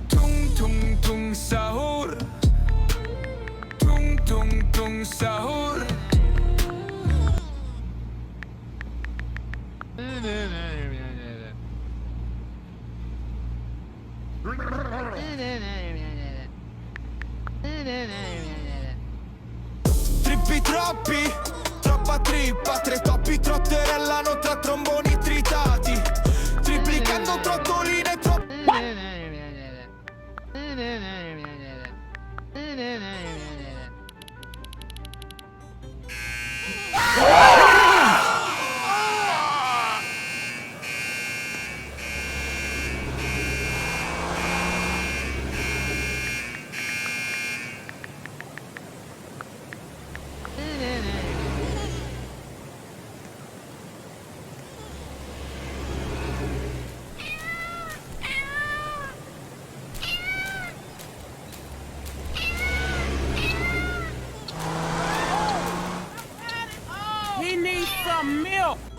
Tung tung tung sahur. Tung tung tung sahur. Trippi troppi, troppa trippa, tre toppi trotterellano tra tromboni tritati, triplicando trottoline troppo. He needs some milk.